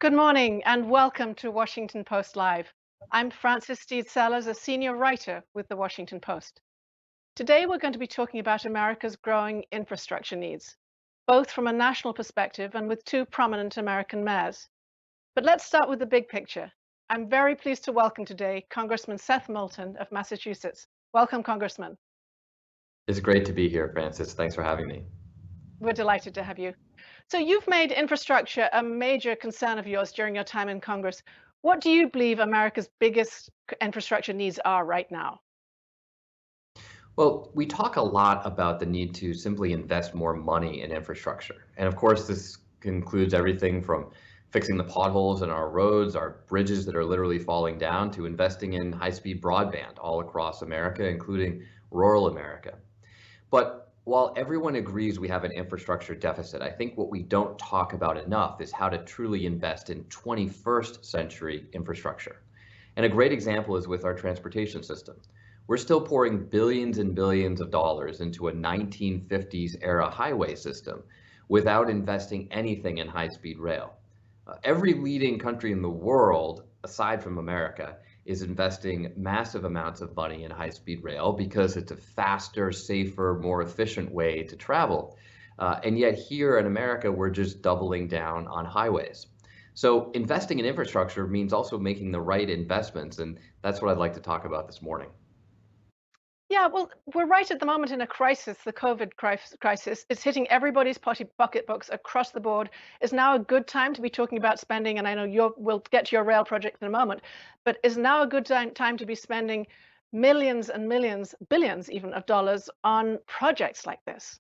Good morning and welcome to Washington Post Live. I'm Frances Steed Sellers, a senior writer with the Washington Post. Today we're going to be talking about America's growing infrastructure needs, both from a national perspective and with two prominent American mayors. But let's start with the big picture. I'm very pleased to welcome today Congressman Seth Moulton of Massachusetts. Welcome, Congressman. It's great to be here, Francis. Thanks for having me. We're delighted to have you. So you've made infrastructure a major concern of yours during your time in Congress. What do you believe America's biggest infrastructure needs are right now? Well, we talk a lot about the need to simply invest more money in infrastructure. And of course, this includes everything from fixing the potholes in our roads, our bridges that are literally falling down, to investing in high-speed broadband all across America, including rural America. But while everyone agrees we have an infrastructure deficit, I think what we don't talk about enough is how to truly invest in 21st century infrastructure. And a great example is with our transportation system. We're still pouring billions and billions of dollars into a 1950s era highway system without investing anything in high-speed rail. Every leading country in the world, aside from America, is investing massive amounts of money in high-speed rail because it's a faster, safer, more efficient way to travel. And yet here in America, we're just doubling down on highways. So investing in infrastructure means also making the right investments, and that's what I'd like to talk about this morning. Yeah, well, we're right at the moment in a crisis, the crisis. It's hitting everybody's pocketbooks across the board. Is now a good time to be talking about spending? And I know we'll get to your rail project in a moment, but is now a good time to be spending millions and millions, billions even of dollars on projects like this?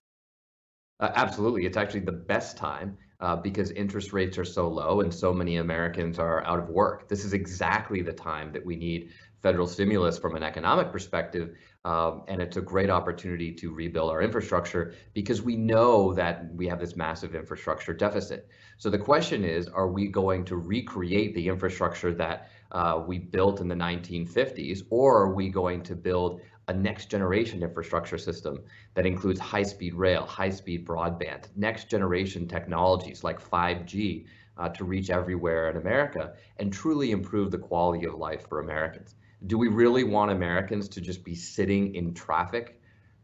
Absolutely. It's actually the best time because interest rates are so low and so many Americans are out of work. This is exactly the time that we need federal stimulus from an economic perspective. And it's a great opportunity to rebuild our infrastructure because we know that we have this massive infrastructure deficit. So the question is, are we going to recreate the infrastructure that we built in the 1950s, or are we going to build a next generation infrastructure system that includes high-speed rail, high-speed broadband, next generation technologies like 5G to reach everywhere in America and truly improve the quality of life for Americans? Do we really want Americans to just be sitting in traffic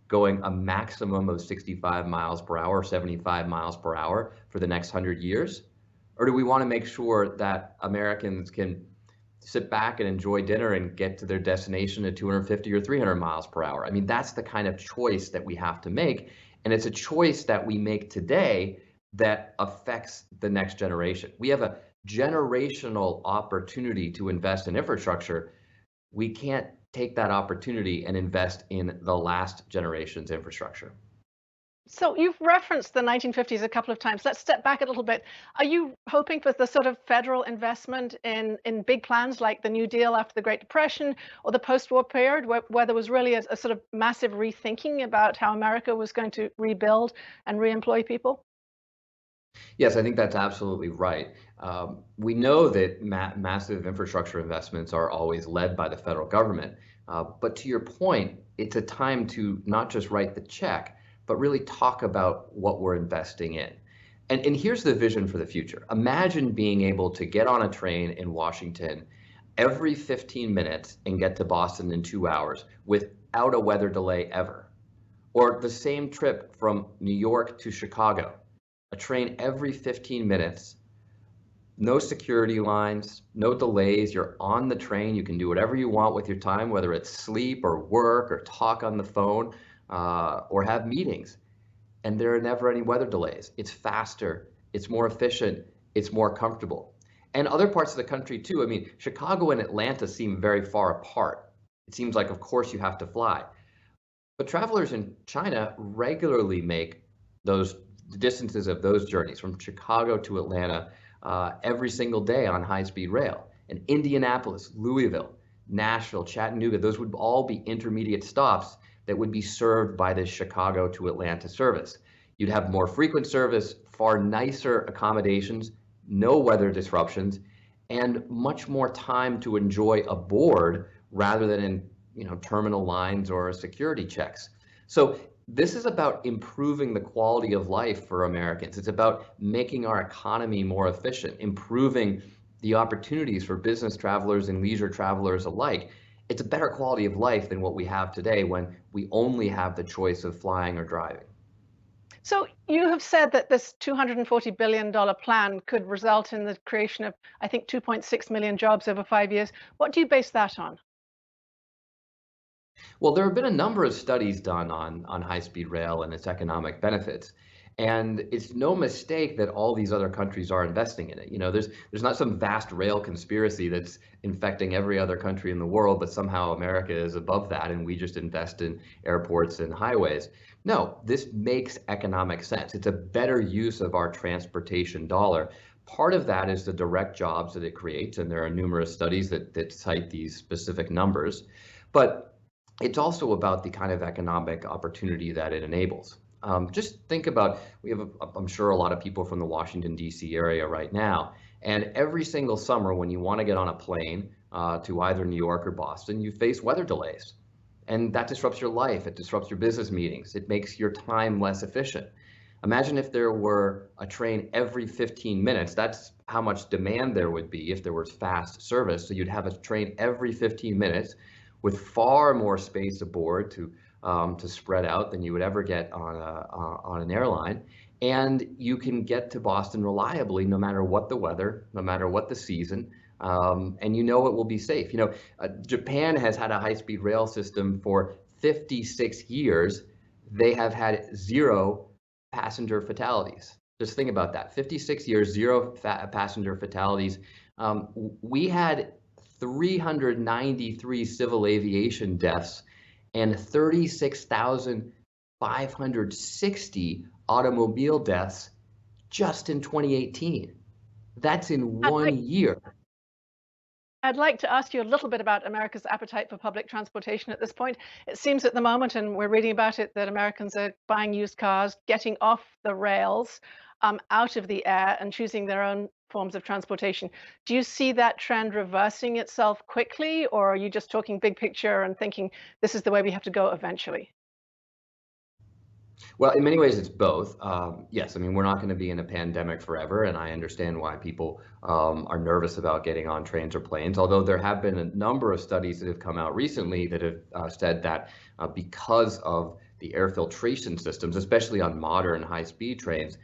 going a maximum of 65 miles per hour, 75 miles per hour for the next 100 years? Or do we want to make sure that Americans can sit back and enjoy dinner and get to their destination at 250 or 300 miles per hour? I mean, that's the kind of choice that we have to make. And it's a choice that we make today that affects the next generation. We have a generational opportunity to invest in infrastructure. We can't take that opportunity and invest in the last generation's infrastructure. So you've referenced the 1950s a couple of times. Let's step back a little bit. Are you hoping for the sort of federal investment in big plans like the New Deal after the Great Depression or the post-war period where there was really a sort of massive rethinking about how America was going to rebuild and reemploy people? Yes, I think that's absolutely right. We know that massive infrastructure investments are always led by the federal government. But to your point, it's a time to not just write the check, but really talk about what we're investing in. And here's the vision for the future. Imagine being able to get on a train in Washington every 15 minutes and get to Boston in 2 hours without a weather delay ever. Or the same trip from New York to Chicago, a train every 15 minutes, no security lines, no delays. You're on the train. You can do whatever you want with your time, whether it's sleep or work or talk on the phone or have meetings. And there are never any weather delays. It's faster, it's more efficient, it's more comfortable. And other parts of the country too. I mean, Chicago and Atlanta seem very far apart. It seems like, of course, you have to fly. But travelers in China regularly make those distances of those journeys from Chicago to Atlanta every single day on high-speed rail. And Indianapolis, Louisville, Nashville, Chattanooga, those would all be intermediate stops that would be served by this Chicago to Atlanta service. You'd have more frequent service, far nicer accommodations, no weather disruptions, and much more time to enjoy aboard rather than in terminal lines or security checks. So this is about improving the quality of life for Americans. It's about making our economy more efficient, improving the opportunities for business travelers and leisure travelers alike. It's a better quality of life than what we have today when we only have the choice of flying or driving. So you have said that this $240 billion plan could result in the creation of, I think, 2.6 million jobs over 5 years. What do you base that on? Well, there have been a number of studies done on high-speed rail and its economic benefits. And it's no mistake that all these other countries are investing in it. There's not some vast rail conspiracy that's infecting every other country in the world, but somehow America is above that and we just invest in airports and highways. No, this makes economic sense. It's a better use of our transportation dollar. Part of that is the direct jobs that it creates, and there are numerous studies that cite these specific numbers. But it's also about the kind of economic opportunity that it enables. Just think about, I'm sure, a lot of people from the Washington, D.C. area right now, and every single summer when you want to get on a plane to either New York or Boston, you face weather delays. And that disrupts your life, it disrupts your business meetings, it makes your time less efficient. Imagine if there were a train every 15 minutes. That's how much demand there would be if there was fast service. So you'd have a train every 15 minutes with far more space aboard to spread out than you would ever get on an airline. And you can get to Boston reliably no matter what the weather, no matter what the season, and it will be safe. Japan has had a high-speed rail system for 56 years. They have had zero passenger fatalities. Just think about that. 56 years, zero passenger fatalities. We had 393 civil aviation deaths and 36,560 automobile deaths just in 2018. That's in one year. I'd like to ask you a little bit about America's appetite for public transportation at this point. It seems at the moment, and we're reading about it, that Americans are buying used cars, getting off the rails, out of the air, and choosing their own forms of transportation. Do you see that trend reversing itself quickly, or are you just talking big picture and thinking this is the way we have to go eventually? Well, in many ways, it's both. Yes, I mean, we're not going to be in a pandemic forever, and I understand why people are nervous about getting on trains or planes, although there have been a number of studies that have come out recently that have said that because of the air filtration systems, especially on modern high-speed trains,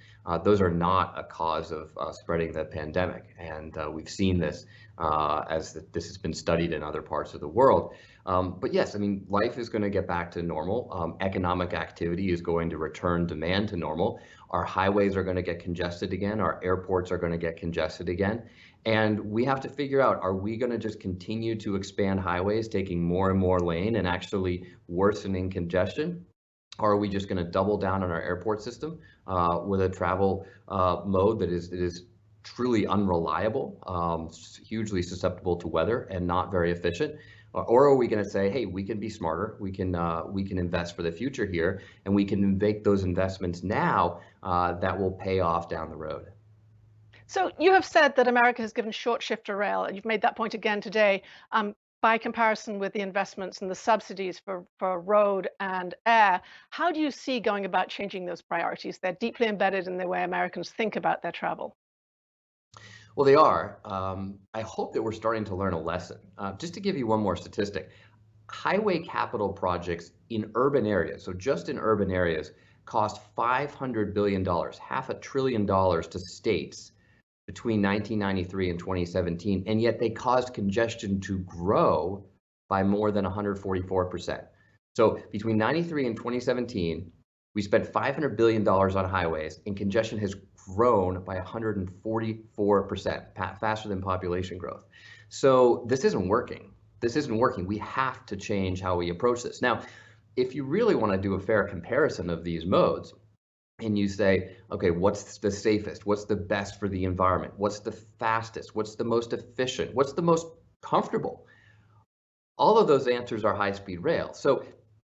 those are not a cause of spreading the pandemic. And we've seen this as this has been studied in other parts of the world. But yes, I mean, life is going to get back to normal. Economic activity is going to return demand to normal. Our highways are going to get congested again. Our airports are going to get congested again. And we have to figure out, are we going to just continue to expand highways, taking more and more lane and actually worsening congestion? Or are we just going to double down on our airport system with a travel mode that is truly unreliable, hugely susceptible to weather, and not very efficient? Or are we going to say, hey, we can be smarter, we can invest for the future here, and we can make those investments now that will pay off down the road? So you have said that America has given short shift to rail, and you've made that point again today. By comparison with the investments and the subsidies for road and air, how do you see going about changing those priorities? They're deeply embedded in the way Americans think about their travel. Well, they are. I hope that we're starting to learn a lesson. Just to give you one more statistic, highway capital projects in urban areas, so just in urban areas, cost $500 billion, $500 billion to states between 1993 and 2017, and yet they caused congestion to grow by more than 144%. So between 93 and 2017, we spent $500 billion on highways, and congestion has grown by 144%, faster than population growth. So this isn't working. This isn't working. We have to change how we approach this. Now, if you really want to do a fair comparison of these modes, and you say, okay, what's the safest? What's the best for the environment? What's the fastest? What's the most efficient? What's the most comfortable? All of those answers are high-speed rail. So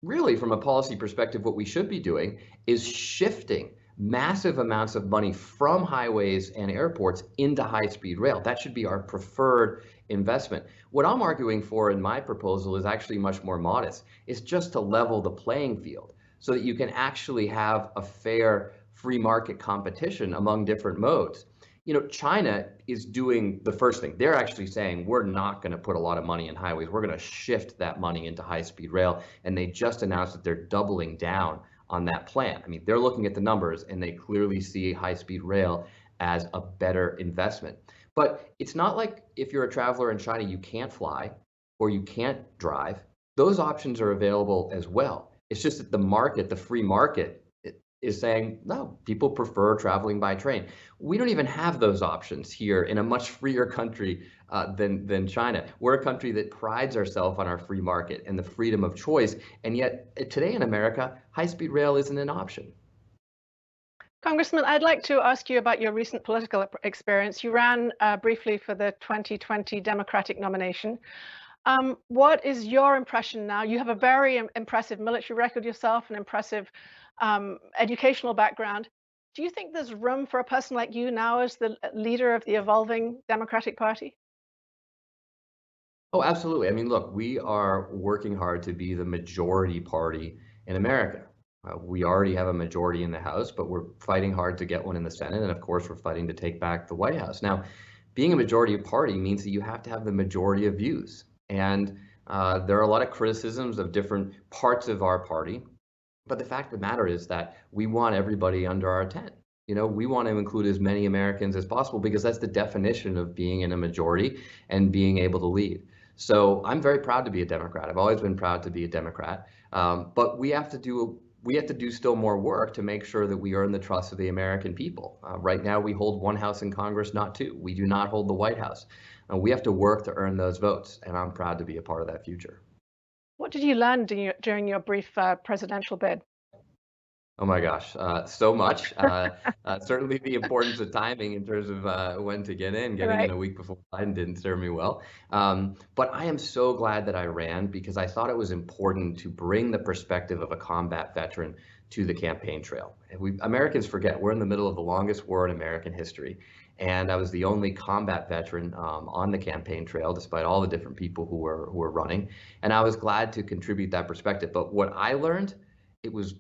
really, from a policy perspective, what we should be doing is shifting massive amounts of money from highways and airports into high-speed rail. That should be our preferred investment. What I'm arguing for in my proposal is actually much more modest. It's just to level the playing field. so that you can actually have a fair free market competition among different modes. China is doing the first thing. They're actually saying, we're not going to put a lot of money in highways. We're going to shift that money into high-speed rail. And they just announced that they're doubling down on that plan. I mean, they're looking at the numbers and they clearly see high-speed rail as a better investment. But it's not like if you're a traveler in China, you can't fly or you can't drive. Those options are available as well. It's just that the market, the free market, is saying, no, people prefer traveling by train. We don't even have those options here in a much freer country than China. We're a country that prides ourselves on our free market and the freedom of choice. And yet today in America, high-speed rail isn't an option. Congressman, I'd like to ask you about your recent political experience. You ran briefly for the 2020 Democratic nomination. What is your impression now? You have a very impressive military record yourself, an impressive educational background. Do you think there's room for a person like you now as the leader of the evolving Democratic Party? Oh, absolutely. I mean, look, we are working hard to be the majority party in America. We already have a majority in the House, but we're fighting hard to get one in the Senate. And of course, we're fighting to take back the White House. Now, being a majority party means that you have to have the majority of views. And there are a lot of criticisms of different parts of our party. But the fact of the matter is that we want everybody under our tent. We want to include as many Americans as possible because that's the definition of being in a majority and being able to lead. So I'm very proud to be a Democrat. I've always been proud to be a Democrat. But we have to do still more work to make sure that we earn the trust of the American people. Right now, we hold one house in Congress, not two. We do not hold the White House. We have to work to earn those votes, and I'm proud to be a part of that future. What did you learn during your brief presidential bid? Oh my gosh, so much. Certainly the importance of timing in terms of when to get in. Getting in Right. a week before Biden didn't serve me well. But I am so glad that I ran because I thought it was important to bring the perspective of a combat veteran to the campaign trail. And Americans forget we're in the middle of the longest war in American history. And I was the only combat veteran on the campaign trail, despite all the different people who were running. And I was glad to contribute that perspective. But what I learned, it was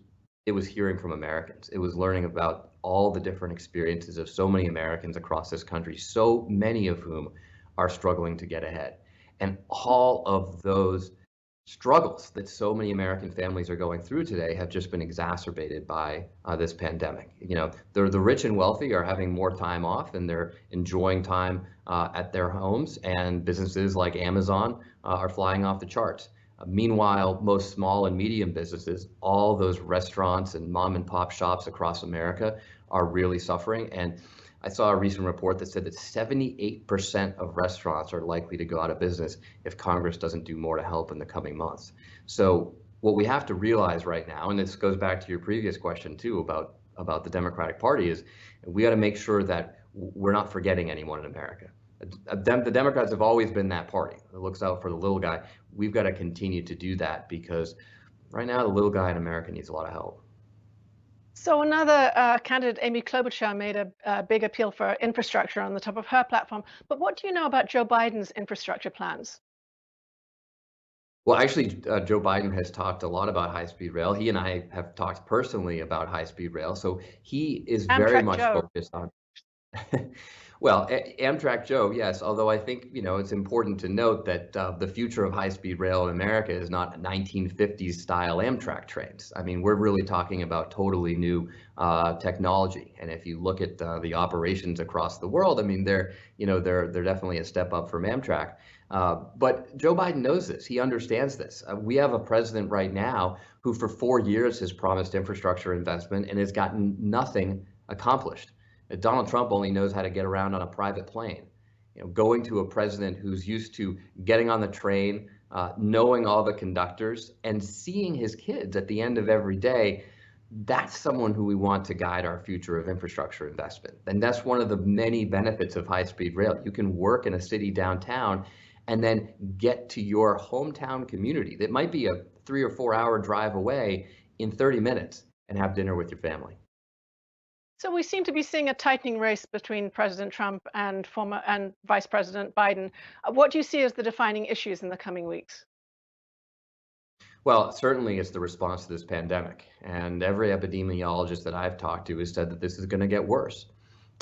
it was hearing from Americans. It was learning about all the different experiences of so many Americans across this country, so many of whom are struggling to get ahead. And all of those struggles that so many American families are going through today have just been exacerbated by this pandemic. The rich and wealthy are having more time off and they're enjoying time at their homes, and businesses like Amazon are flying off the charts. Meanwhile, most small and medium businesses, all those restaurants and mom and pop shops across America are really suffering. And I saw a recent report that said that 78% of restaurants are likely to go out of business if Congress doesn't do more to help in the coming months. So what we have to realize right now, and this goes back to your previous question too about the Democratic Party, is we got to make sure that we're not forgetting anyone in America. The Democrats have always been that party that looks out for the little guy. We've got to continue to do that because right now the little guy in America needs a lot of help. So another candidate, Amy Klobuchar, made a big appeal for infrastructure on the top of her platform. But what do you know about Joe Biden's infrastructure plans? Well, actually, Joe Biden has talked a lot about high-speed rail. He and I have talked personally about high-speed rail. So he is very Amtrak much Joe. focused on well, Amtrak Joe, yes. Although I think it's important to note that the future of high-speed rail in America is not 1950s style Amtrak trains. I mean, we're really talking about totally new technology. And if you look at the operations across the world, I mean, they're definitely a step up from Amtrak. But Joe Biden knows this. He understands this. We have a president right now who, for 4 years, has promised infrastructure investment and has gotten nothing accomplished. Donald Trump only knows how to get around on a private plane. Going to a president who's used to getting on the train, knowing all the conductors, and seeing his kids at the end of every day, that's someone who we want to guide our future of infrastructure investment. And that's one of the many benefits of high-speed rail. You can work in a city downtown and then get to your hometown community that might be a 3 or 4 hour drive away in 30 minutes and have dinner with your family. So we seem to be seeing a tightening race between President Trump and Vice President Biden. What do you see as the defining issues in the coming weeks? Well, certainly it's the response to this pandemic. And every epidemiologist that I've talked to has said that this is going to get worse.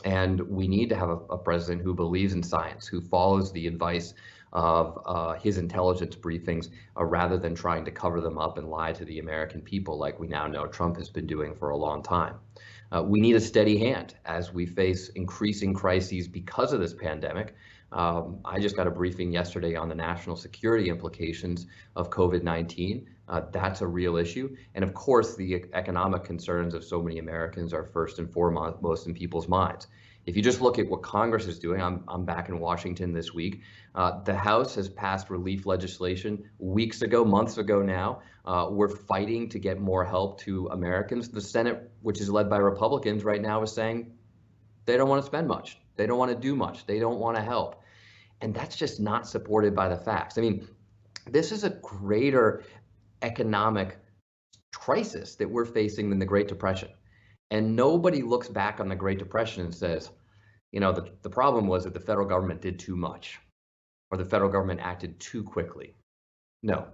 And we need to have a president who believes in science, who follows the advice of his intelligence briefings rather than trying to cover them up and lie to the American people like we now know Trump has been doing for a long time. We need a steady hand as we face increasing crises because of this pandemic. I just got a briefing yesterday on the national security implications of COVID-19. That's a real issue. And of course, the economic concerns of so many Americans are first and foremost in people's minds. If you just look at what Congress is doing, I'm back in Washington this week. The House has passed relief legislation weeks ago, months ago now. We're fighting to get more help to Americans. The Senate, which is led by Republicans right now, is saying they don't want to spend much. They don't want to do much. They don't want to help. And that's just not supported by the facts. I mean, this is a greater economic crisis that we're facing than the Great Depression. And nobody looks back on the Great Depression and says, you know, the problem was that the federal government did too much or the federal government acted too quickly. No,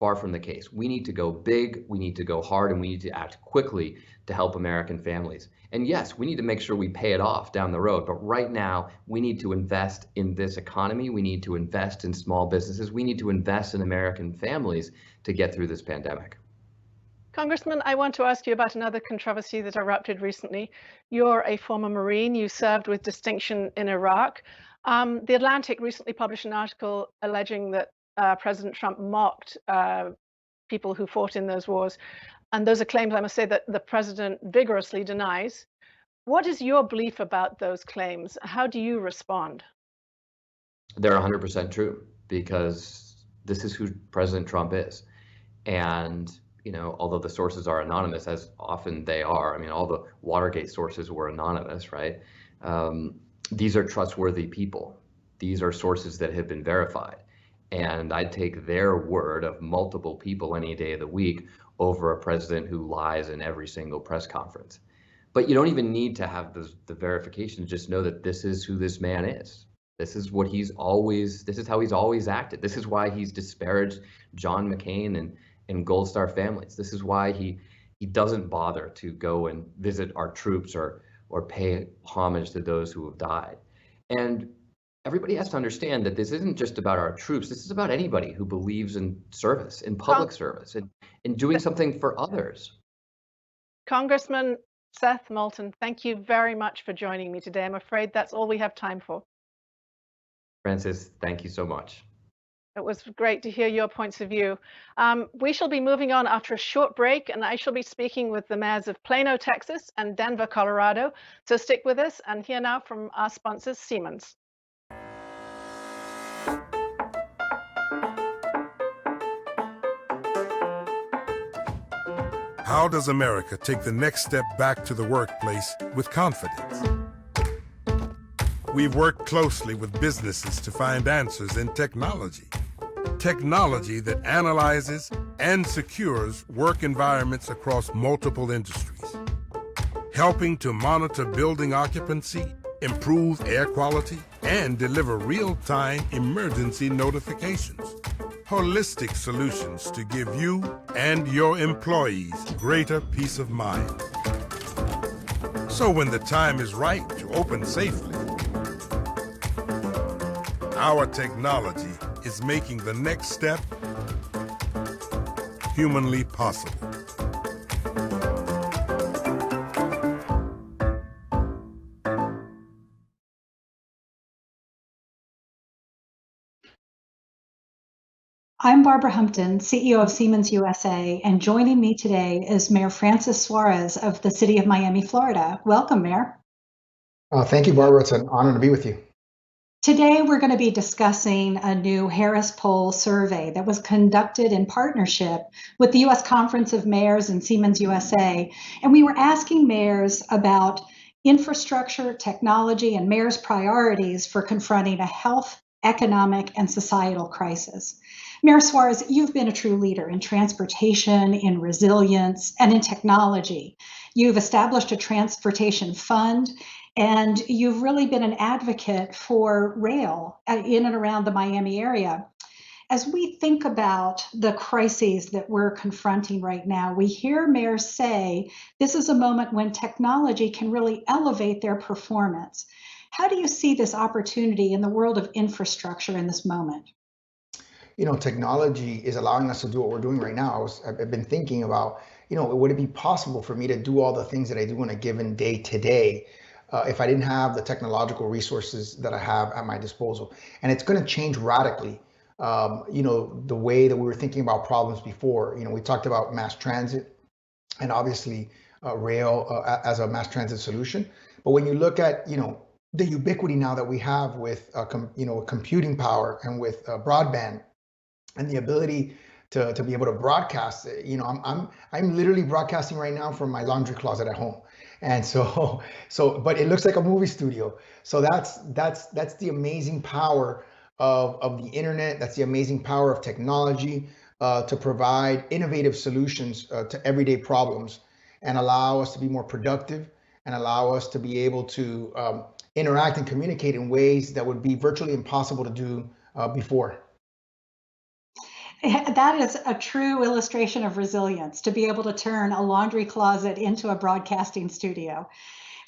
far from the case. We need to go big, we need to go hard, and we need to act quickly to help American families. And yes, we need to make sure we pay it off down the road. But right now, we need to invest in this economy. We need to invest in small businesses. We need to invest in American families to get through this pandemic. Congressman, I want to ask you about another controversy that erupted recently. You're a former Marine. You served with distinction in Iraq. The Atlantic recently published an article alleging that President Trump mocked people who fought in those wars. And those are claims, I must say, that the president vigorously denies. What is your belief about those claims? How do you respond? They're 100% true because this is who President Trump is. And you know, although the sources are anonymous, as often they are, I mean, all the Watergate sources were anonymous, right? These are trustworthy people. These are sources that have been verified. And I'd take their word of multiple people any day of the week over a president who lies in every single press conference. But you don't even need to have the verification, just know that this is who this man is. This is what he's always, this is how he's always acted. This is why he's disparaged John McCain and Gold Star families. This is why he doesn't bother to go and visit our troops or pay homage to those who have died. And everybody has to understand that this isn't just about our troops. This is about anybody who believes in service, in public service, and in doing something for others. Congressman Seth Moulton, thank you very much for joining me today. I'm afraid that's all we have time for. Francis, thank you so much. It was great to hear your points of view. We shall be moving on after a short break, and I shall be speaking with the mayors of Plano, Texas, and Denver, Colorado. So stick with us and hear now from our sponsors, Siemens. How does America take the next step back to the workplace with confidence? We've worked closely with businesses to find answers in technology. Technology that analyzes and secures work environments across multiple industries, helping to monitor building occupancy, improve air quality, and deliver real-time emergency notifications. Holistic solutions to give you and your employees greater peace of mind. So when the time is right to open safely, our technology is making the next step humanly possible. I'm Barbara Humpton, CEO of Siemens USA, and joining me today is Mayor Francis Suarez of the city of Miami, Florida. Welcome, Mayor. Thank you, Barbara. It's an honor to be with you. Today, we're going to be discussing a new Harris Poll survey that was conducted in partnership with the U.S. Conference of Mayors and Siemens USA. And we were asking mayors about infrastructure, technology, and mayors' priorities for confronting a health, economic, and societal crisis. Mayor Suarez, you've been a true leader in transportation, in resilience, and in technology. You've established a transportation fund, and you've really been an advocate for rail in and around the Miami area. As we think about the crises that we're confronting right now, we hear mayors say this is a moment when technology can really elevate their performance. How do you see this opportunity in the world of infrastructure in this moment? Technology is allowing us to do what we're doing right now. I've been thinking about, would it be possible for me to do all the things that I do on a given day today if I didn't have the technological resources that I have at my disposal? And it's going to change radically. The way that we were thinking about problems before. We talked about mass transit and obviously rail as a mass transit solution. But when you look at, the ubiquity now that we have with, computing power and with broadband, and the ability to be able to broadcast. I'm literally broadcasting right now from my laundry closet at home, and but it looks like a movie studio. So that's the amazing power of the internet. That's the amazing power of technology to provide innovative solutions to everyday problems and allow us to be more productive and allow us to be able to interact and communicate in ways that would be virtually impossible to do before. That is a true illustration of resilience to be able to turn a laundry closet into a broadcasting studio.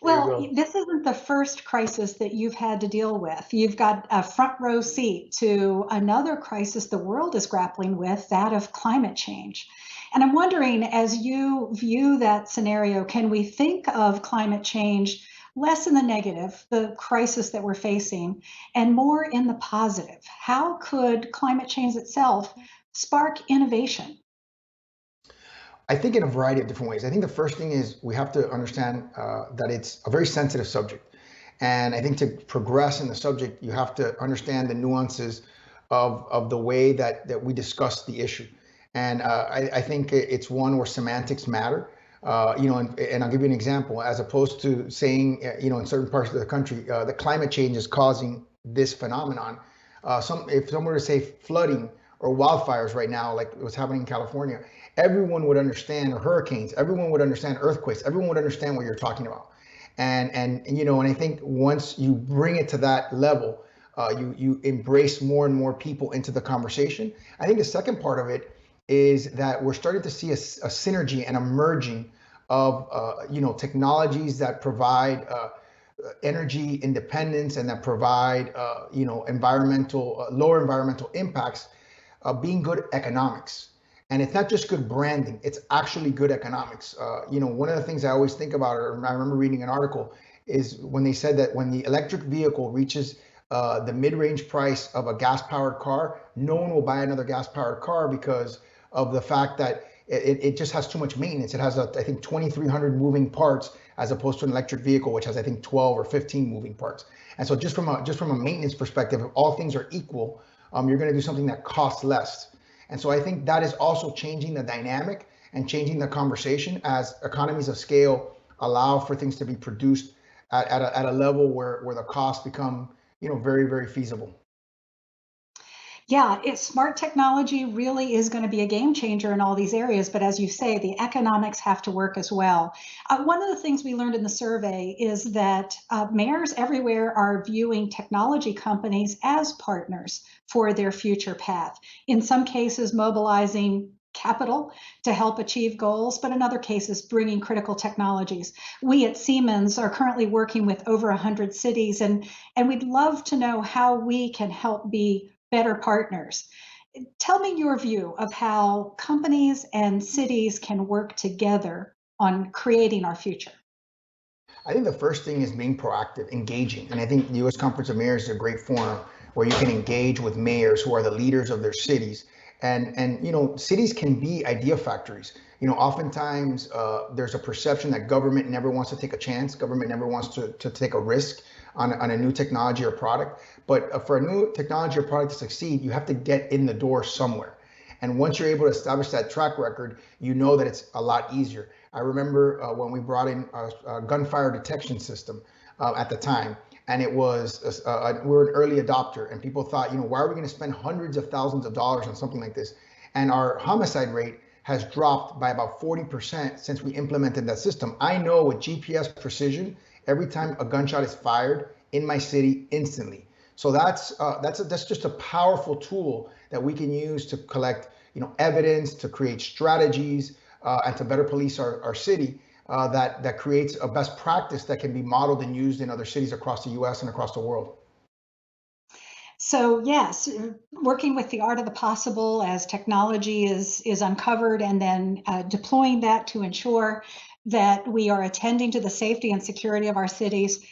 There you Well, go. this isn't the first crisis that you've had to deal with. You've got a front row seat to another crisis the world is grappling with, that of climate change. And I'm wondering, as you view that scenario, can we think of climate change less in the negative, the crisis that we're facing, and more in the positive? How could climate change itself spark innovation? I think in a variety of different ways. I think the first thing is we have to understand that it's a very sensitive subject. And I think to progress in the subject, you have to understand the nuances of the way that we discuss the issue. And I think it's one where semantics matter. And I'll give you an example. As opposed to saying, in certain parts of the country, the climate change is causing this phenomenon. If someone were to say flooding or wildfires right now, like what's happening in California, everyone would understand, or hurricanes, everyone would understand, earthquakes, everyone would understand what you're talking about. And I think once you bring it to that level, you embrace more and more people into the conversation. I think the second part of it is that we're starting to see a synergy and a merging of technologies that provide energy independence and that provide lower environmental impacts, being good economics. And it's not just good branding, it's actually good economics. One of the things I always think about, or I remember reading an article, is when they said that when the electric vehicle reaches the mid-range price of a gas-powered car, no one will buy another gas-powered car because of the fact that it just has too much maintenance. It has, I think, 2,300 moving parts as opposed to an electric vehicle, which has, I think, 12 or 15 moving parts. And so just from a maintenance perspective, if all things are equal, you're going to do something that costs less. And so I think that is also changing the dynamic and changing the conversation as economies of scale allow for things to be produced at a level where the costs become, very, very feasible. Yeah, smart technology really is going to be a game changer in all these areas. But as you say, the economics have to work as well. One of the things we learned in the survey is that mayors everywhere are viewing technology companies as partners for their future path. In some cases, mobilizing capital to help achieve goals, but in other cases, bringing critical technologies. We at Siemens are currently working with over 100 cities, and we'd love to know how we can help be better partners. Tell me your view of how companies and cities can work together on creating our future. I think the first thing is being proactive, engaging. And I think the U.S. Conference of Mayors is a great forum where you can engage with mayors who are the leaders of their cities. And cities can be idea factories. Oftentimes there's a perception that government never wants to take a chance. Government never wants to take a risk on a new technology or product. But for a new technology or product to succeed, you have to get in the door somewhere. And once you're able to establish that track record, you know that it's a lot easier. I remember when we brought in a gunfire detection system at the time, and it was, we were an early adopter, and people thought, why are we going to spend hundreds of thousands of dollars on something like this? And our homicide rate has dropped by about 40% since we implemented that system. I know with GPS precision, every time a gunshot is fired in my city instantly. So that's just a powerful tool that we can use to collect, evidence, to create strategies, and to better police our city. That creates a best practice that can be modeled and used in other cities across the U.S. and across the world. So yes, working with the art of the possible as technology is uncovered, and then deploying that to ensure that we are attending to the safety and security of our cities.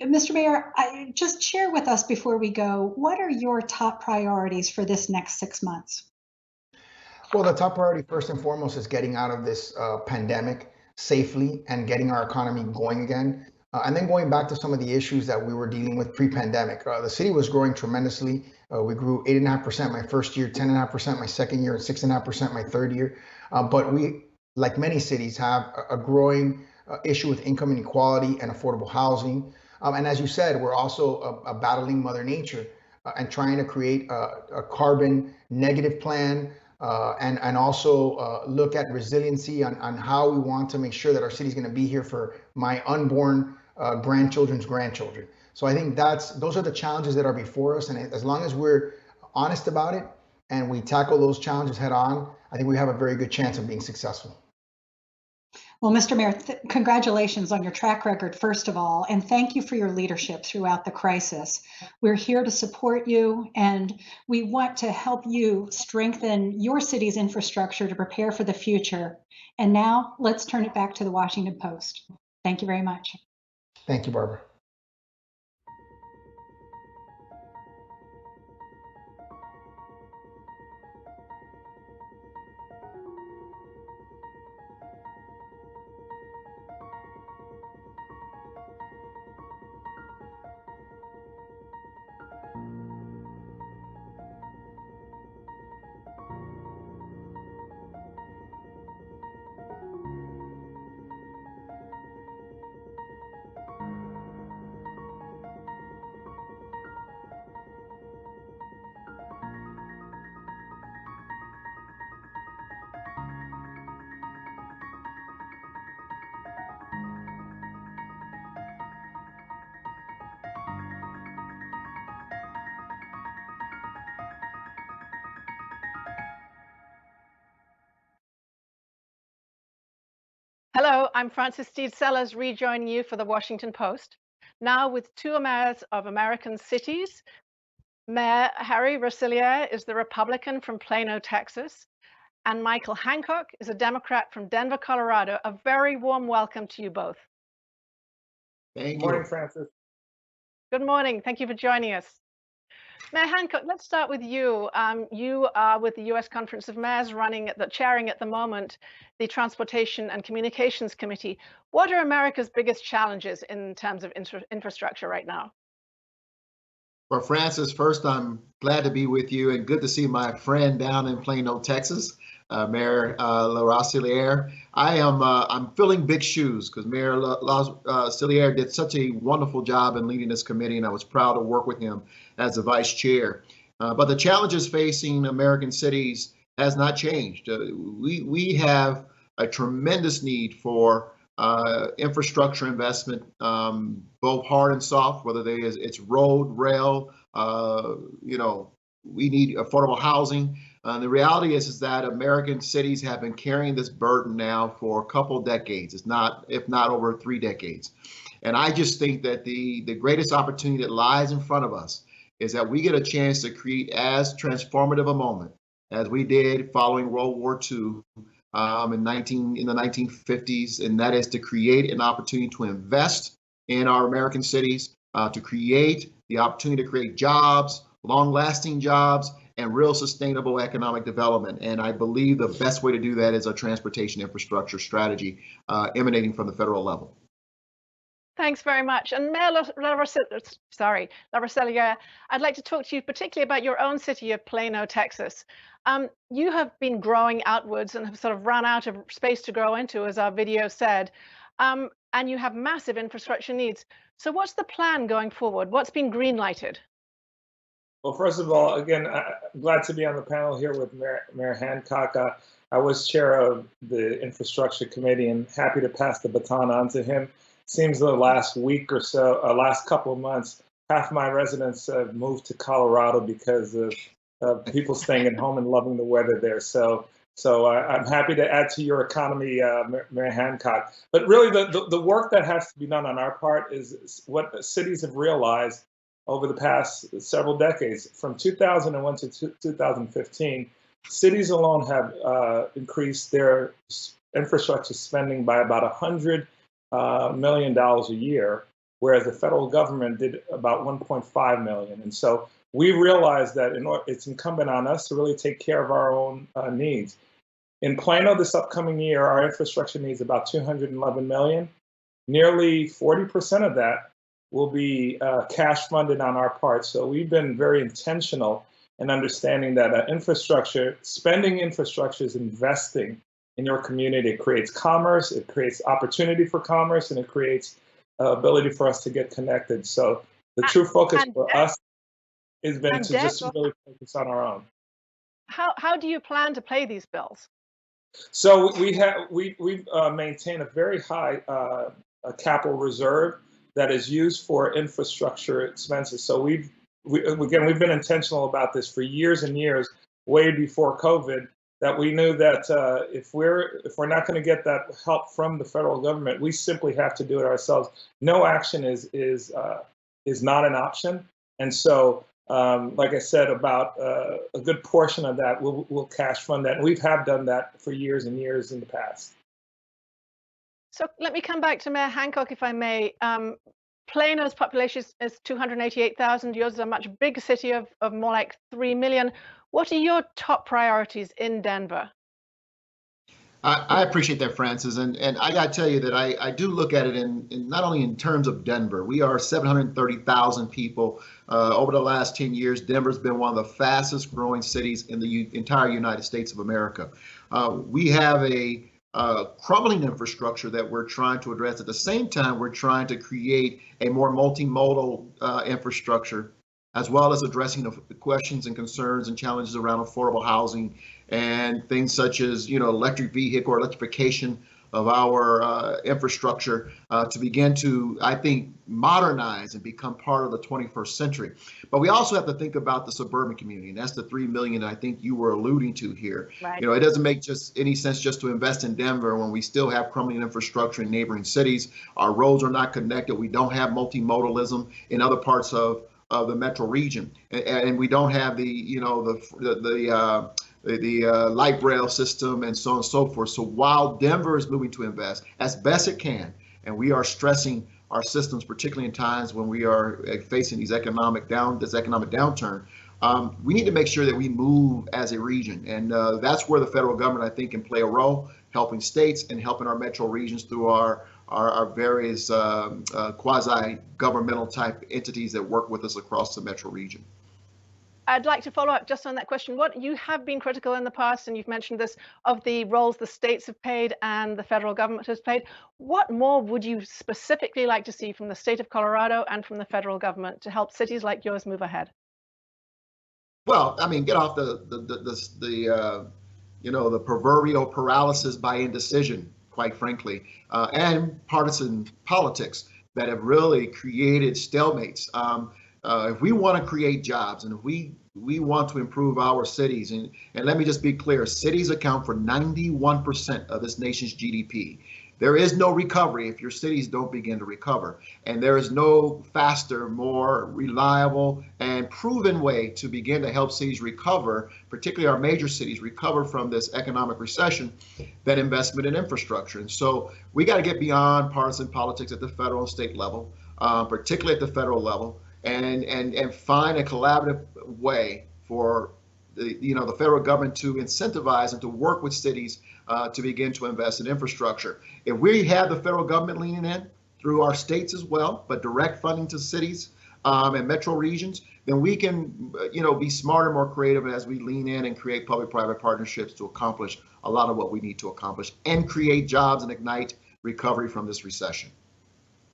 Mr. Mayor, just share with us before we go, what are your top priorities for this next 6 months? Well, the top priority first and foremost is getting out of this pandemic safely and getting our economy going again. And then going back to some of the issues that we were dealing with pre-pandemic. The city was growing tremendously. We grew 8.5% my first year, 10.5% my second year, and 6.5% my third year. But we, like many cities, have a growing issue with income inequality and affordable housing. And as you said, we're also battling Mother Nature and trying to create a carbon negative plan, and also look at resiliency on how we want to make sure that our city is going to be here for my unborn grandchildren's grandchildren. So I think those are the challenges that are before us, and as long as we're honest about it and we tackle those challenges head on, I think we have a very good chance of being successful. Well, Mr. Mayor, congratulations on your track record, first of all, and thank you for your leadership throughout the crisis. We're here to support you, and we want to help you strengthen your city's infrastructure to prepare for the future. And now let's turn it back to the Washington Post. Thank you very much. Thank you, Barbara. Hello, I'm Frances Steed Sellers, rejoining you for the Washington Post. Now with two mayors of American cities. Mayor Harry Rosillier is the Republican from Plano, Texas, and Michael Hancock is a Democrat from Denver, Colorado. A very warm welcome to you both. Thank you. Good morning, Frances. Good morning. Thank you for joining us. Mayor Hancock, let's start with you. You are with the U.S. Conference of Mayors chairing at the moment the Transportation and Communications Committee. What are America's biggest challenges in terms of infrastructure right now? Well, Frances, first, I'm glad to be with you and good to see my friend down in Plano, Texas, Mayor Rosillier. I'm filling big shoes because Mayor Rosillier did such a wonderful job in leading this committee, and I was proud to work with him as the vice chair. But the challenges facing American cities has not changed. We have a tremendous need for infrastructure investment, both hard and soft, whether it's road, rail, we need affordable housing. The reality is that American cities have been carrying this burden now for a couple decades, if not over 3 decades. And I just think that the greatest opportunity that lies in front of us is that we get a chance to create as transformative a moment as we did following World War II in the 1950s, and that is to create an opportunity to invest in our American cities, to create the opportunity to create jobs, long-lasting jobs, and real sustainable economic development. And I believe the best way to do that is a transportation infrastructure strategy emanating from the federal level. Thanks very much. And Mayor Rosillier, I'd like to talk to you particularly about your own city of Plano, Texas. You have been growing outwards and have sort of run out of space to grow into, as our video said, and you have massive infrastructure needs. So what's the plan going forward? What's been green-lighted? Well, first of all, again, I'm glad to be on the panel here with Mayor Hancock. I was chair of the infrastructure committee and happy to pass the baton on to him. Seems the last week or so, last couple of months, half my residents have moved to Colorado because of people staying at home and loving the weather there. So I'm happy to add to your economy, Mayor Hancock. But really, the work that has to be done on our part is what cities have realized over the past several decades. From 2001 to 2015, cities alone have increased their infrastructure spending by about $100 million a year, whereas the federal government did about 1.5 million. And so we realized that it's incumbent on us to really take care of our own needs. In Plano this upcoming year, our infrastructure needs about 211 million. Nearly 40% of that will be cash funded on our part. So we've been very intentional in understanding that spending infrastructure is investing in your community. It creates commerce, it creates opportunity for commerce, and it creates ability for us to get connected. So the true focus for us has been to just really focus on our own. How do you plan to pay these bills? So we maintain a very high capital reserve that is used for infrastructure expenses. So we've been intentional about this for years and years, way before COVID, that we knew that if we're not going to get that help from the federal government, we simply have to do it ourselves. No action is not an option, and so like I said, about a good portion of that we'll cash fund that, and we have done that for years and years in the past. So let me come back to Mayor Hancock, if I may. Plano's population is 288,000. Yours is a much bigger city of more like 3 million. What are your top priorities in Denver? I appreciate that, Francis, and I got to tell you that I do look at it in not only in terms of Denver. We are 730,000 people. Over the last 10 years, Denver's been one of the fastest growing cities in the entire United States of America. We have a crumbling infrastructure that we're trying to address. At the same time, we're trying to create a more multimodal infrastructure, as well as addressing the questions and concerns and challenges around affordable housing and things such as, electric vehicle or electrification of our infrastructure to begin to, I think, modernize and become part of the 21st century. But we also have to think about the suburban community, and that's the 3 million I think you were alluding to here. Right. It doesn't make just any sense just to invest in Denver when we still have crumbling infrastructure in neighboring cities. Our roads are not connected. We don't have multimodalism in other parts of the metro region, and we don't have the light rail system and so on and so forth. So while Denver is moving to invest as best it can, and we are stressing our systems, particularly in times when we are facing this economic downturn, we need to make sure that we move as a region. And that's where the federal government, I think, can play a role, helping states and helping our metro regions through our various quasi-governmental type entities that work with us across the metro region. I'd like to follow up just on that question. What you have been critical in the past, and you've mentioned this, of the roles the states have played and the federal government has played. What more would you specifically like to see from the state of Colorado and from the federal government to help cities like yours move ahead? Well, I mean, get off the proverbial paralysis by indecision, quite frankly, and partisan politics that have really created stalemates. If we want to create jobs, and if we want to improve our cities, and let me just be clear, cities account for 91% of this nation's GDP. There is no recovery if your cities don't begin to recover. And there is no faster, more reliable, and proven way to begin to help cities recover, particularly our major cities, recover from this economic recession, than investment in infrastructure. And so we got to get beyond partisan politics at the federal and state level, particularly at the federal level, and find a collaborative way for the federal government to incentivize and to work with cities to begin to invest in infrastructure. If we have the federal government leaning in through our states as well, but direct funding to cities and metro regions, then we can be smarter, more creative as we lean in and create public-private partnerships to accomplish a lot of what we need to accomplish and create jobs and ignite recovery from this recession.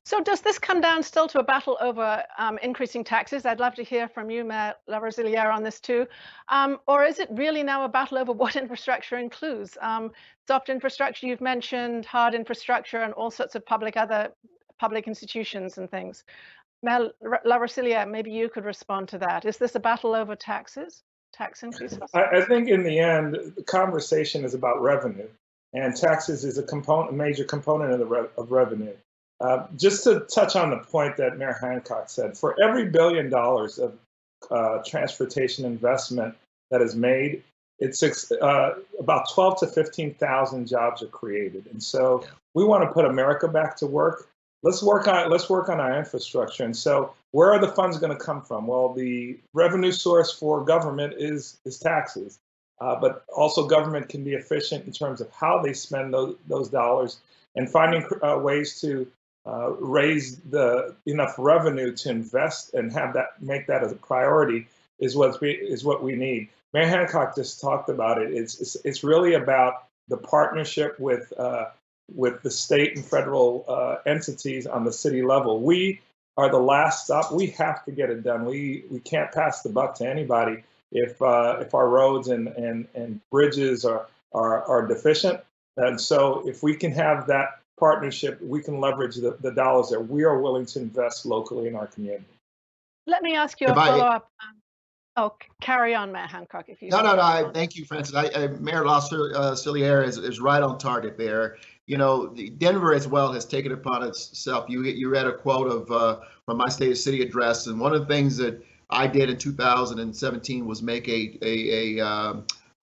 So does this come down still to a battle over increasing taxes? I'd love to hear from you, Mayor LaRosiliere, on this too. Or is it really now a battle over what infrastructure includes? Soft infrastructure, you've mentioned, hard infrastructure, and all sorts of other public institutions and things. Mel La Rosilia, maybe you could respond to that. Is this a battle over taxes, tax increases? I think in the end, the conversation is about revenue, and taxes is a major component of revenue. Just to touch on the point that Mayor Hancock said, for every $1 billion of transportation investment that is made, it's about 12 to 15,000 jobs are created. And so we want to put America back to work. Let's work on our infrastructure. And so where are the funds going to come from? Well, the revenue source for government is taxes, but also government can be efficient in terms of how they spend those dollars, and finding ways to raise enough revenue to invest and make that as a priority is what we need. Mayor Hancock just talked about it. It's really about the partnership with the state and federal entities on the city level. We are the last stop. We have to get it done. We can't pass the buck to anybody if our roads and bridges are deficient. And so if we can have that partnership, we can leverage the dollars that we are willing to invest locally in our community. Let me ask you a follow-up. Oh, carry on, Mayor Hancock, if you. No. Thank you, Francis. Mayor La Rosilia is right on target there. You know, Denver as well has taken it upon itself. You read a quote from my State of City address, and one of the things that I did in 2017 was make a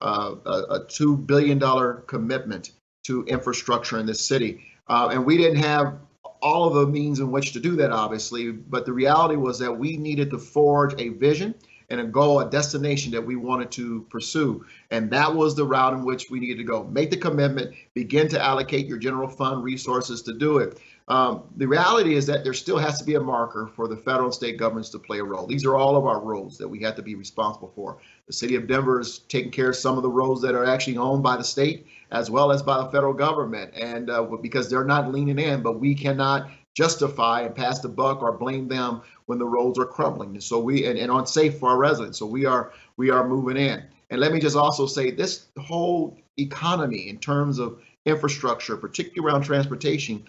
$2 billion commitment to infrastructure in this city, and we didn't have all of the means in which to do that, obviously. But the reality was that we needed to forge a vision and a goal, a destination that we wanted to pursue. And that was the route in which we needed to go. Make the commitment, begin to allocate your general fund resources to do it. The reality is that there still has to be a marker for the federal and state governments to play a role. These are all of our roads that we have to be responsible for. The city of Denver is taking care of some of the roads that are actually owned by the state as well as by the federal government. And because they're not leaning in, but we cannot justify and pass the buck or blame them when the roads are crumbling. And so and unsafe for our residents. So we are moving in. And let me just also say this whole economy in terms of infrastructure, particularly around transportation,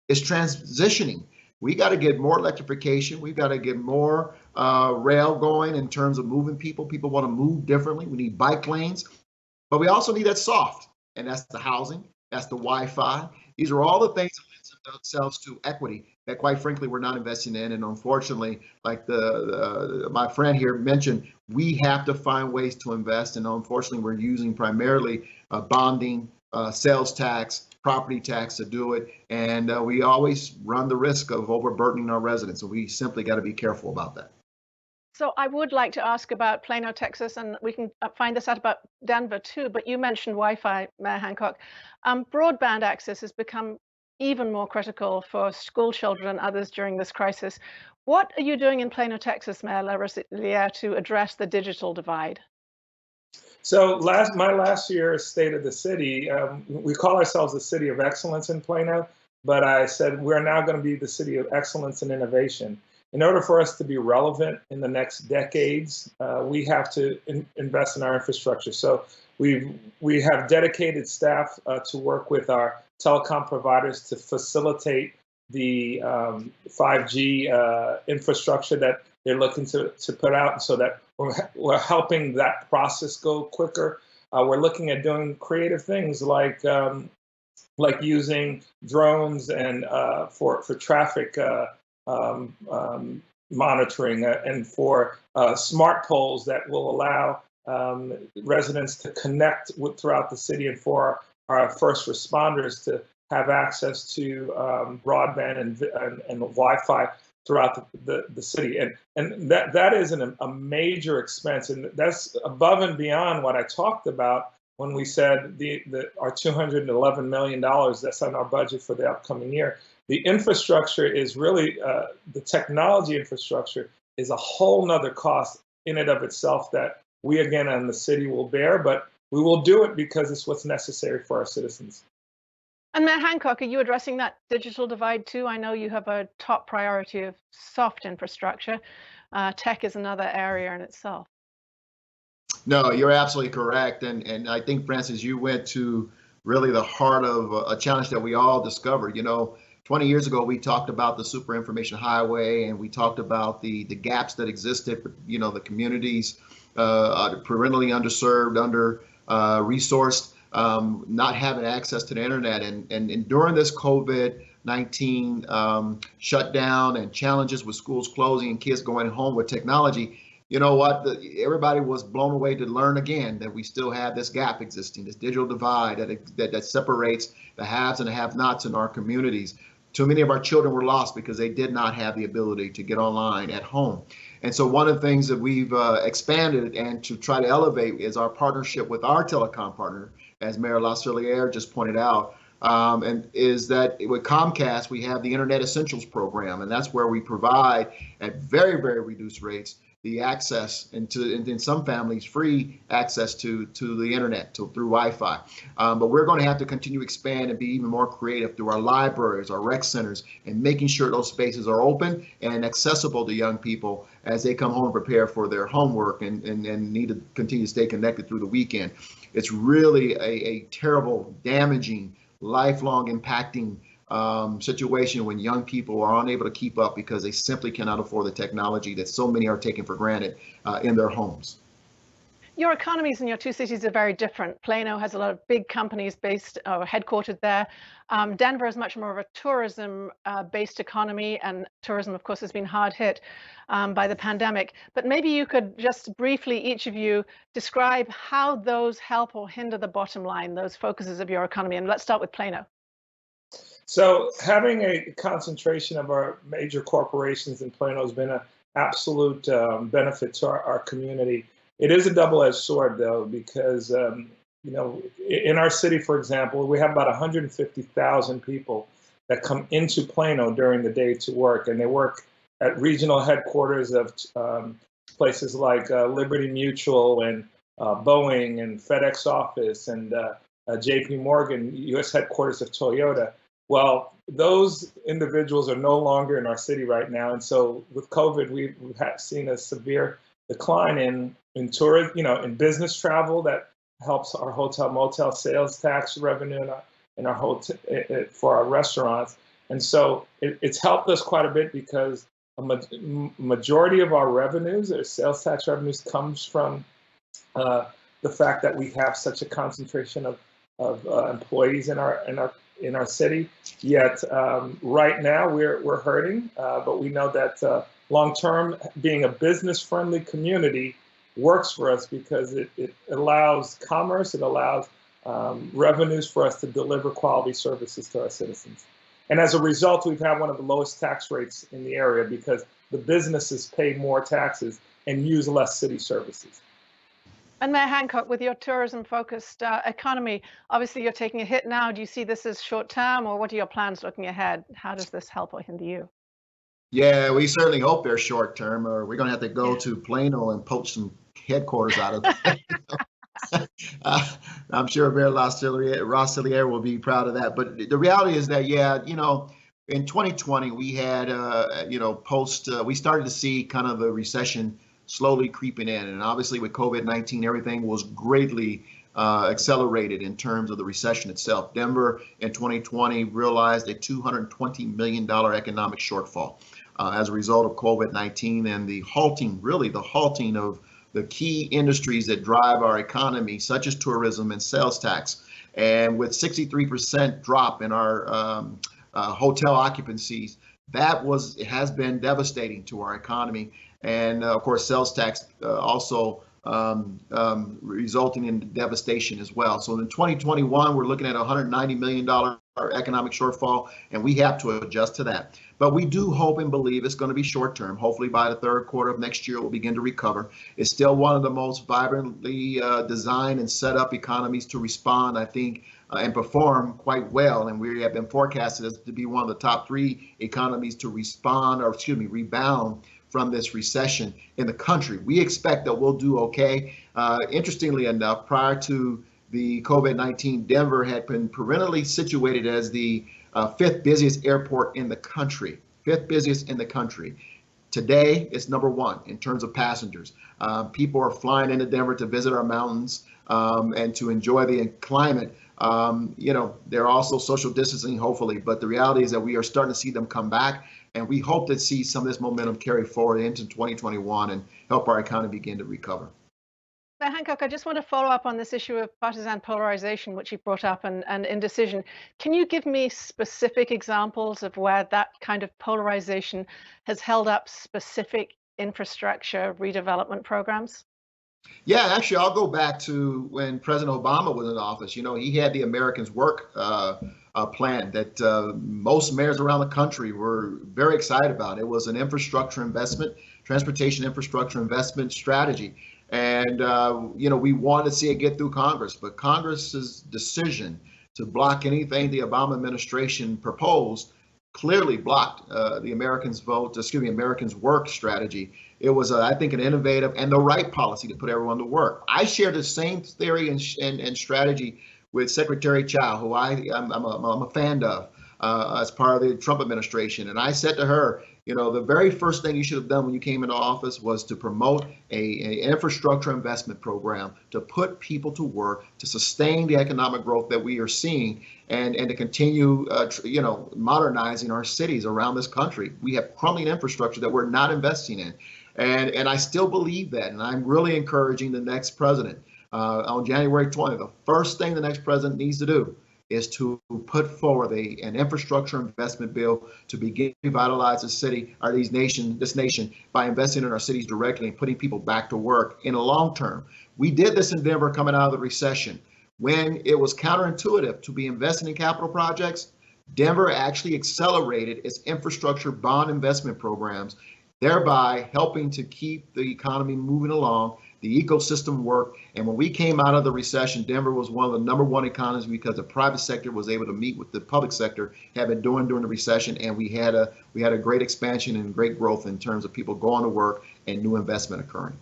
is transitioning. We got to get more electrification. We've got to get more rail going in terms of moving people. People want to move differently. We need bike lanes, but we also need that soft, and that's the housing, that's the Wi-Fi. These are all the things that lend themselves to equity that, quite frankly, we're not investing in. And unfortunately, like my friend here mentioned, we have to find ways to invest. And unfortunately, we're using primarily bonding, sales tax, property tax to do it. And we always run the risk of overburdening our residents. So we simply got to be careful about that. So I would like to ask about Plano, Texas, and we can find this out about Denver too, but you mentioned Wi-Fi, Mayor Hancock. Broadband access has become even more critical for school children and others during this crisis. What are you doing in Plano, Texas, Mayor La Rosilia, to address the digital divide? So my last year's State of the City, we call ourselves the City of Excellence in Plano, but I said we're now going to be the City of Excellence and Innovation. In order for us to be relevant in the next decades, we have to invest in our infrastructure. So we have dedicated staff to work with our telecom providers to facilitate the 5G infrastructure that they're looking to put out, so that we're helping that process go quicker. We're looking at doing creative things like using drones and for traffic monitoring and for smart poles that will allow residents to connect throughout the city, and for our first responders to have access to broadband and Wi-Fi throughout the city. And that is a major expense, and that's above and beyond what I talked about when we said our $211 million that's on our budget for the upcoming year. The infrastructure is really, the technology infrastructure is a whole nother cost in and of itself that we, again, in the city will bear, but we will do it because it's what's necessary for our citizens. And Mayor Hancock, are you addressing that digital divide too? I know you have a top priority of soft infrastructure. Tech is another area in itself. No, you're absolutely correct. And I think, Francis, you went to really the heart of a challenge that we all discovered. You know, 20 years ago, we talked about the super information highway, and we talked about the gaps that existed for, the communities, parentally underserved, under resourced, not having access to the internet. And during this COVID-19 shutdown and challenges with schools closing and kids going home with technology, you know what? Everybody was blown away to learn again that we still have this gap existing, this digital divide that separates the haves and the have-nots in our communities. Too many of our children were lost because they did not have the ability to get online at home. And so one of the things that we've expanded and to try to elevate is our partnership with our telecom partner, as Mayor LaCilliere just pointed out, and is that with Comcast, we have the Internet Essentials program, and that's where we provide at very, very reduced rates the access and in some families free access to the internet through Wi-Fi. But we're going to have to continue to expand and be even more creative through our libraries, our rec centers, and making sure those spaces are open and accessible to young people as they come home and prepare for their homework and need to continue to stay connected through the weekend. It's really a terrible, damaging, lifelong impacting situation when young people are unable to keep up because they simply cannot afford the technology that so many are taking for granted in their homes. Your economies in your two cities are very different. Plano has a lot of big companies based or headquartered there. Denver is much more of a tourism-based economy, and tourism, of course, has been hard hit by the pandemic. But maybe you could just briefly, each of you, describe how those help or hinder the bottom line, those focuses of your economy. And let's start with Plano. So having a concentration of our major corporations in Plano has been an absolute benefit to our community. It is a double-edged sword, though, because in our city, for example, we have about 150,000 people that come into Plano during the day to work, and they work at regional headquarters of places like Liberty Mutual and Boeing and FedEx office and JP Morgan, U.S. headquarters of Toyota. Well, those individuals are no longer in our city right now, and so with COVID, we've seen a severe decline in tourism, in business travel that helps our hotel motel sales tax revenue in our hotel for our restaurants, and so it's helped us quite a bit because a majority of our revenues, our sales tax revenues, comes from the fact that we have such a concentration of employees in our city. Yet right now we're hurting, but we know that long term, being a business-friendly community works for us because it allows commerce, it allows revenues for us to deliver quality services to our citizens. And as a result, we've had one of the lowest tax rates in the area because the businesses pay more taxes and use less city services. And Mayor Hancock, with your tourism-focused economy, obviously you're taking a hit now. Do you see this as short-term, or what are your plans looking ahead? How does this help or hinder you? Yeah, we certainly hope they're short-term, or we're going to have to go to Plano and poach some headquarters out of it. I'm sure Mayor LaCilliere will be proud of that. But the reality is that, in 2020, we had, we started to see kind of the recession slowly creeping in. And obviously with COVID-19, everything was greatly accelerated in terms of the recession itself. Denver in 2020 realized a $220 million economic shortfall as a result of COVID-19 and the halting of the key industries that drive our economy, such as tourism and sales tax. And with 63% drop in our hotel occupancies, it has been devastating to our economy. And of course, sales tax also resulting in devastation as well. So in 2021, we're looking at a $190 million economic shortfall, and we have to adjust to that. But we do hope and believe it's going to be short term. Hopefully by the third quarter of next year, we'll begin to recover. It's still one of the most vibrantly designed and set up economies to respond, I think, and perform quite well. And we have been forecasted as to be one of the top 3 economies to rebound from this recession in the country. We expect that we'll do okay. Interestingly enough, prior to the COVID-19, Denver had been perennially situated as the 5th busiest airport in the country. 5th busiest in the country. Today, it's number 1 in terms of passengers. People are flying into Denver to visit our mountains and to enjoy the climate. They're also social distancing, hopefully, but the reality is that we are starting to see them come back, and we hope to see some of this momentum carry forward into 2021 and help our economy begin to recover. Now, Hancock, I just want to follow up on this issue of partisan polarization, which you brought up, and indecision. Can you give me specific examples of where that kind of polarization has held up specific infrastructure redevelopment programs? Yeah, actually, I'll go back to when President Obama was in office. He had the Americans Work plan that most mayors around the country were very excited about. It was an infrastructure investment, transportation infrastructure investment strategy. And, we wanted to see it get through Congress, but Congress's decision to block anything the Obama administration proposed clearly blocked the Americans Work strategy. It was, I think, an innovative and the right policy to put everyone to work. I share the same theory and strategy with Secretary Chow, who I'm a fan of as part of the Trump administration. And I said to her, the very first thing you should have done when you came into office was to promote an infrastructure investment program to put people to work, to sustain the economic growth that we are seeing, and to continue, modernizing our cities around this country. We have crumbling infrastructure that we're not investing in. And I still believe that. And I'm really encouraging the next president on January 20th. The first thing the next president needs to do is to put forward an infrastructure investment bill to begin to revitalize this nation by investing in our cities directly and putting people back to work in the long term. We did this in Denver coming out of the recession. When it was counterintuitive to be investing in capital projects, Denver actually accelerated its infrastructure bond investment programs, thereby helping to keep the economy moving along, the ecosystem work. And when we came out of the recession, Denver was one of the #1 economies because the private sector was able to meet with the public sector had been doing during the recession. And we had a great expansion and great growth in terms of people going to work and new investment occurring.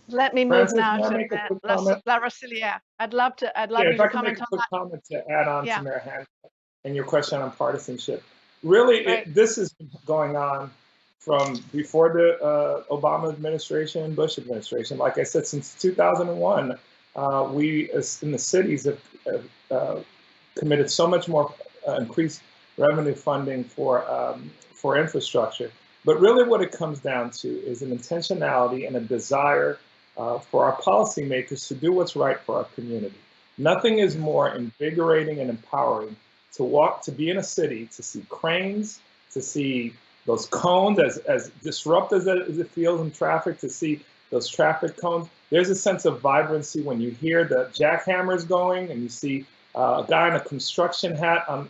Let me move Francis, now may I to make a quick comment? La Rosilliere. I'd love you If to I can make comment a on quick that. comment to add on Yeah. to Mayor Hancock and your question on partisanship. Really, Right. this is going on from before the Obama administration, Bush administration. Like I said, since 2001, we in the cities have committed so much more increased revenue funding for infrastructure. But really what it comes down to is an intentionality and a desire for our policymakers to do what's right for our community. Nothing is more invigorating and empowering to be in a city, to see cranes, to see those cones, as disruptive as it feels in traffic, to see those traffic cones. There's a sense of vibrancy when you hear the jackhammers going and you see a guy in a construction hat on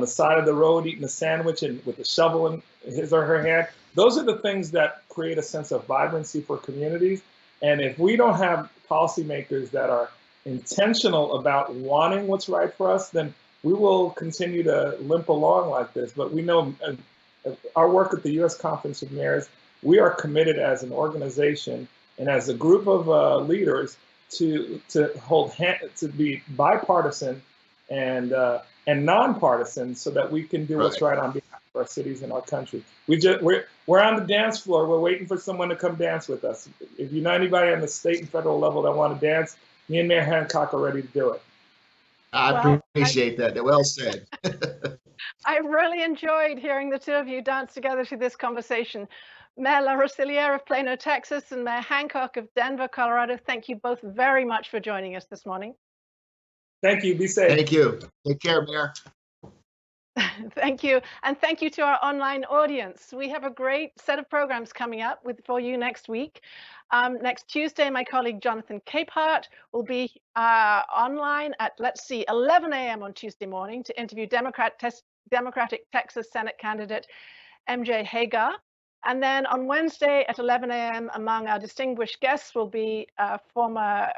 the side of the road eating a sandwich and with a shovel in his or her hand. Those are the things that create a sense of vibrancy for communities. And if we don't have policymakers that are intentional about wanting what's right for us, then we will continue to limp along like this. But we know our work at the U.S. Conference of Mayors, we are committed as an organization and as a group of leaders to be bipartisan and nonpartisan, so that we can do what's right on behalf of our cities and our country. We're on the dance floor. We're waiting for someone to come dance with us. If you know anybody on the state and federal level that want to dance, me and Mayor Hancock are ready to do it. I appreciate that. Well said. I really enjoyed hearing the two of you dance together through this conversation. Mayor La Rosilliere of Plano, Texas, and Mayor Hancock of Denver, Colorado, thank you both very much for joining us this morning. Thank you. Be safe. Thank you. Take care, Mayor. Thank you. And thank you to our online audience. We have a great set of programs coming up for you next week. Next Tuesday, my colleague Jonathan Capehart will be online at, 11 a.m. on Tuesday morning to interview Democratic Texas Senate candidate MJ Hagar. And then on Wednesday at 11 a.m. among our distinguished guests will be former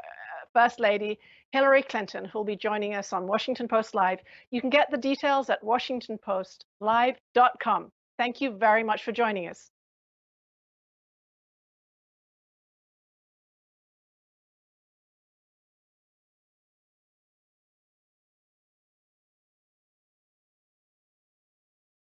First Lady Hillary Clinton, who will be joining us on Washington Post Live. You can get the details at WashingtonPostLive.com. Thank you very much for joining us.